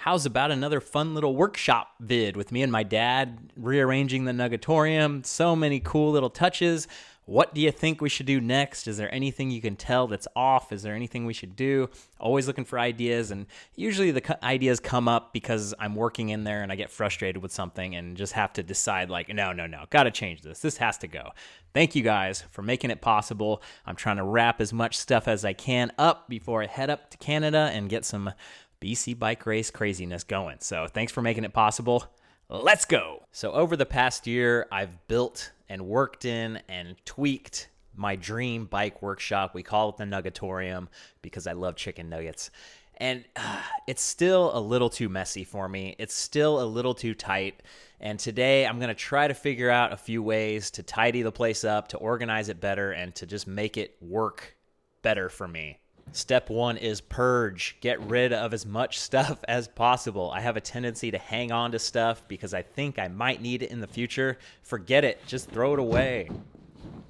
how's about another fun little workshop vid with me and my dad rearranging the Nuggetorium? So many cool little touches. What do you think we should do next? Is there anything you can tell that's off? Is there anything we should do? Always looking for ideas, and usually the ideas come up because I'm working in there and I get frustrated with something and just have to decide like, no, gotta change this. This has to go. Thank you guys for making it possible. I'm trying to wrap as much stuff as I can up before I head up to Canada and get some BC bike race craziness going. So thanks for making it possible. Let's go. So over the past year, I've built and worked in and tweaked my dream bike workshop. We call it the Nuggetorium because I love chicken nuggets. And it's still a little too messy for me. It's still a little too tight. And today I'm going to try to figure out a few ways to tidy the place up, to organize it better, and to just make it work better for me. Step one is purge. Get rid of as much stuff as possible. I have a tendency to hang on to stuff because I think I might need it in the future. Forget it. Just throw it away.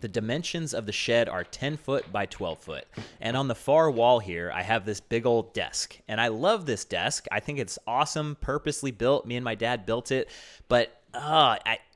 The dimensions of the shed are 10 foot by 12 foot. And on the far wall here, I have this big old desk. And I love this desk. I think it's awesome, purposely built. Me and my dad built it. But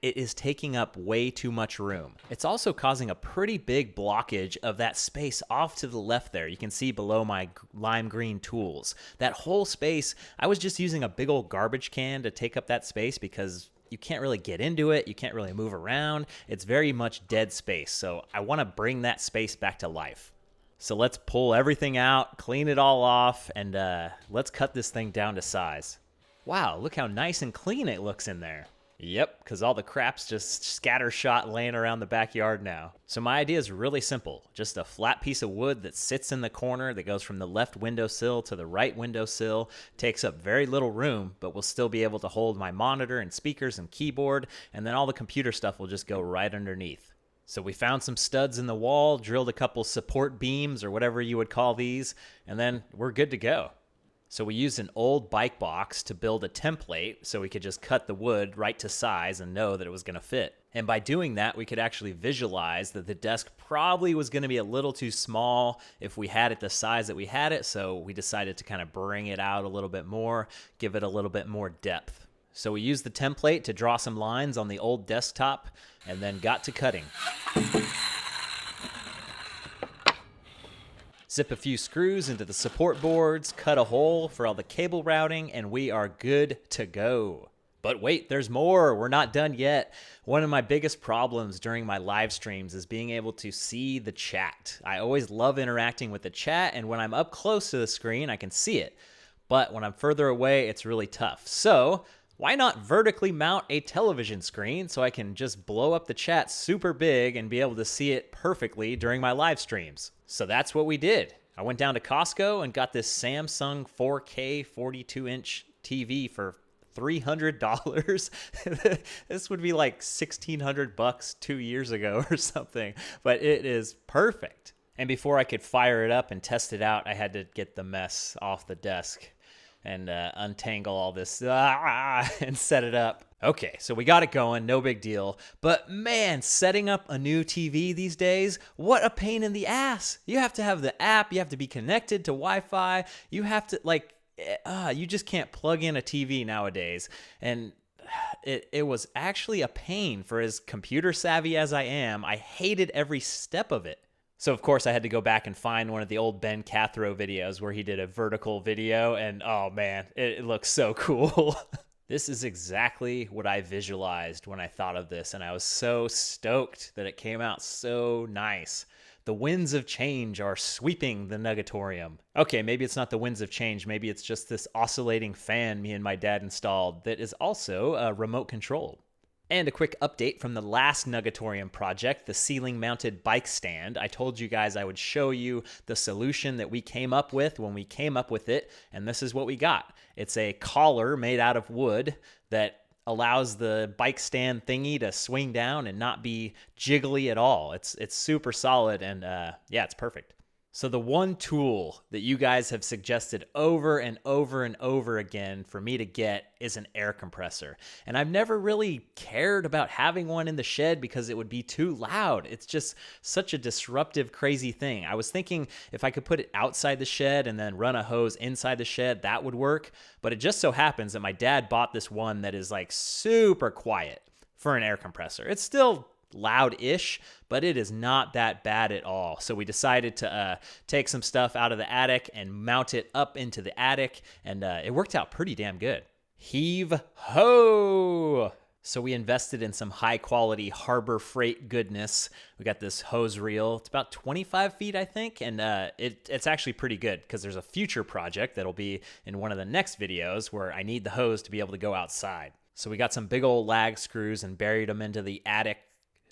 it is taking up way too much room. It's also causing a pretty big blockage of that space off to the left there. You can see below my lime green tools. That whole space, I was just using a big old garbage can to take up that space because you can't really get into it. You can't really move around. It's very much dead space. So I want to bring that space back to life. So let's pull everything out, clean it all off, and let's cut this thing down to size. Wow, look how nice and clean it looks in there. Yep, because all the crap's just scattershot laying around the backyard now. So my idea is really simple. Just a flat piece of wood that sits in the corner that goes from the left windowsill to the right windowsill. Takes up very little room, but will still be able to hold my monitor and speakers and keyboard, and then all the computer stuff will just go right underneath. So we found some studs in the wall, drilled a couple support beams or whatever you would call these, and then we're good to go. So we used an old bike box to build a template so we could just cut the wood right to size and know that it was going to fit. And by doing that, we could actually visualize that the desk probably was going to be a little too small if we had it the size that we had it. So we decided to kind of bring it out a little bit more, give it a little bit more depth. So we used the template to draw some lines on the old desktop and then got to cutting. Zip a few screws into the support boards, cut a hole for all the cable routing, and we are good to go. But wait, there's more. We're not done yet. One of my biggest problems during my live streams is being able to see the chat. I always love interacting with the chat, and when I'm up close to the screen, I can see it. But when I'm further away, it's really tough. So why not vertically mount a television screen so I can just blow up the chat super big and be able to see it perfectly during my live streams? So that's what we did. I went down to Costco and got this Samsung 4K 42-inch TV for $300. This would be like $1,600 2 years ago or something, but it is perfect. And before I could fire it up and test it out, I had to get the mess off the desk and untangle all this and set it up. Okay, so we got it going, no big deal. But man, setting up a new TV these days, what a pain in the ass. You have to have the app, you have to be connected to Wi-Fi, you have to, you just can't plug in a TV nowadays. And it was actually a pain. For as computer savvy as I am, I hated every step of it. So, of course, I had to go back and find one of the old Ben Cathro videos where he did a vertical video, and oh man, it looks so cool. This is exactly what I visualized when I thought of this, and I was so stoked that it came out so nice. The winds of change are sweeping the Nuggetorium. Okay, maybe it's not the winds of change, maybe it's just this oscillating fan me and my dad installed that is also remote controlled. And a quick update from the last Nuggetorium project, the ceiling-mounted bike stand. I told you guys I would show you the solution that we came up with when we came up with it, and this is what we got. It's a collar made out of wood that allows the bike stand thingy to swing down and not be jiggly at all. It's super solid, and yeah, it's perfect. So the one tool that you guys have suggested over and over and over again for me to get is an air compressor. And I've never really cared about having one in the shed because it would be too loud. It's just such a disruptive, crazy thing. I was thinking if I could put it outside the shed and then run a hose inside the shed, that would work. But it just so happens that my dad bought this one that is like super quiet for an air compressor. It's still loud-ish, but it is not that bad at all. So we decided to take some stuff out of the attic and mount it up into the attic, and it worked out pretty damn good. Heave ho! So we invested in some high-quality Harbor Freight goodness. We got this hose reel. It's about 25 feet, I think, and it's actually pretty good because there's a future project that'll be in one of the next videos where I need the hose to be able to go outside. So we got some big old lag screws and buried them into the attic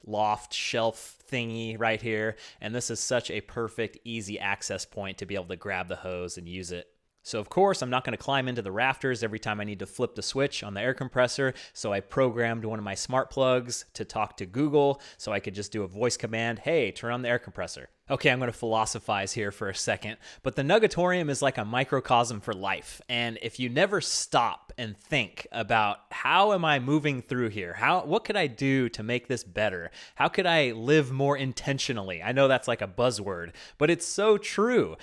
loft shelf thingy right here, and this is such a perfect easy access point to be able to grab the hose and use it. So of course I'm not going to climb into the rafters every time I need to flip the switch on the air compressor, so I programmed one of my smart plugs to talk to Google so I could just do a voice command, hey, turn on the air compressor. Okay, I'm going to philosophize here for a second, but the Nuggetorium is like a microcosm for life, and if you never stop and think about how am I moving through here, what could I do to make this better, how could I live more intentionally? I know that's like a buzzword, but it's so true.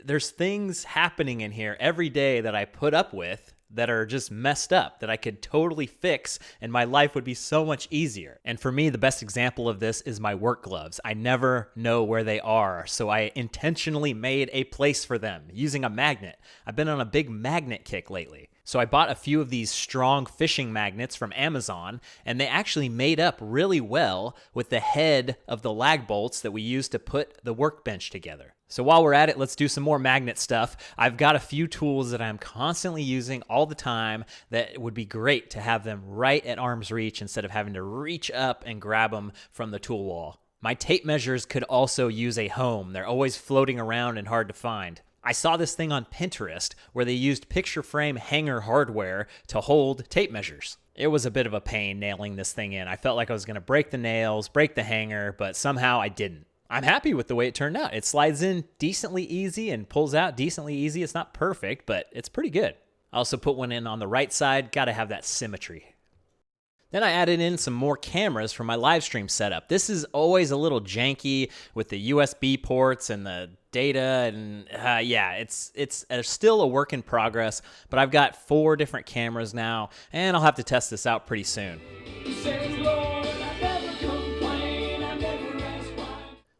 There's things happening in here every day that I put up with that are just messed up that I could totally fix and my life would be so much easier. And for me, the best example of this is my work gloves. I never know where they are, so I intentionally made a place for them using a magnet. I've been on a big magnet kick lately. So I bought a few of these strong fishing magnets from Amazon, and they actually made up really well with the head of the lag bolts that we used to put the workbench together. So while we're at it, let's do some more magnet stuff. I've got a few tools that I'm constantly using all the time that would be great to have them right at arm's reach instead of having to reach up and grab them from the tool wall. My tape measures could also use a home. They're always floating around and hard to find. I saw this thing on Pinterest where they used picture frame hanger hardware to hold tape measures. It was a bit of a pain nailing this thing in. I felt like I was going to break the nails, break the hanger, but somehow I didn't. I'm happy with the way it turned out. It slides in decently easy and pulls out decently easy. It's not perfect, but it's pretty good. I also put one in on the right side. Got to have that symmetry. Then I added in some more cameras for my live stream setup. This is always a little janky with the USB ports and the data, and yeah, it's still a work in progress, but I've got 4 different cameras now, and I'll have to test this out pretty soon.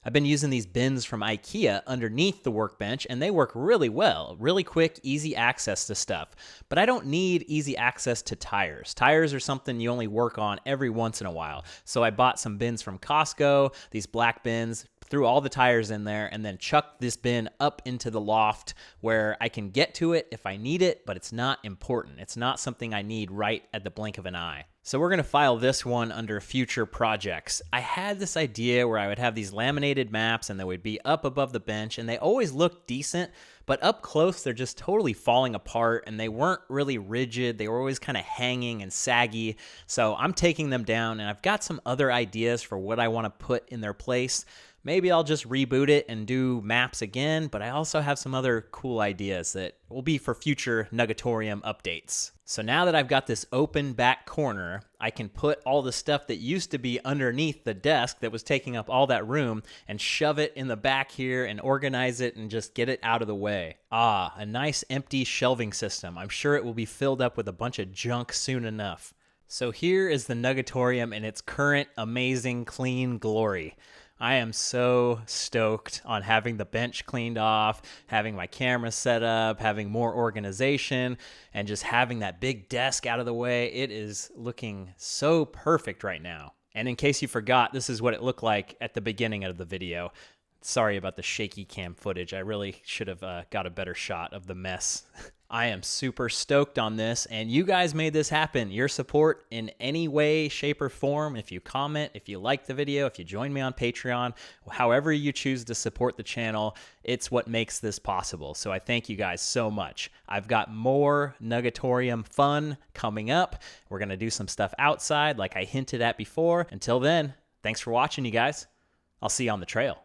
I've been using these bins from IKEA underneath the workbench, and they work really well. Really quick, easy access to stuff. But I don't need easy access to tires. Tires are something you only work on every once in a while. So I bought some bins from Costco, these black bins, threw all the tires in there, and then chucked this bin up into the loft where I can get to it if I need it, but it's not important. It's not something I need right at the blink of an eye. So we're going to file this one under future projects. I had this idea where I would have these laminated maps and they would be up above the bench, and they always looked decent, but up close they're just totally falling apart, and they weren't really rigid. They were always kind of hanging and saggy. So I'm taking them down, and I've got some other ideas for what I want to put in their place. Maybe I'll just reboot it and do maps again, but I also have some other cool ideas that will be for future Nuggetorium updates. So now that I've got this open back corner, I can put all the stuff that used to be underneath the desk that was taking up all that room and shove it in the back here and organize it and just get it out of the way. Ah, a nice empty shelving system. I'm sure it will be filled up with a bunch of junk soon enough. So here is the Nuggetorium in its current amazing clean glory. I am so stoked on having the bench cleaned off, having my camera set up, having more organization, and just having that big desk out of the way. It is looking so perfect right now. And in case you forgot, this is what it looked like at the beginning of the video. Sorry about the shaky cam footage. I really should have got a better shot of the mess. I am super stoked on this, and you guys made this happen. Your support in any way, shape, or form, if you comment, if you like the video, if you join me on Patreon, however you choose to support the channel, it's what makes this possible. So I thank you guys so much. I've got more Nuggetorium fun coming up. We're going to do some stuff outside like I hinted at before. Until then, thanks for watching, you guys. I'll see you on the trail.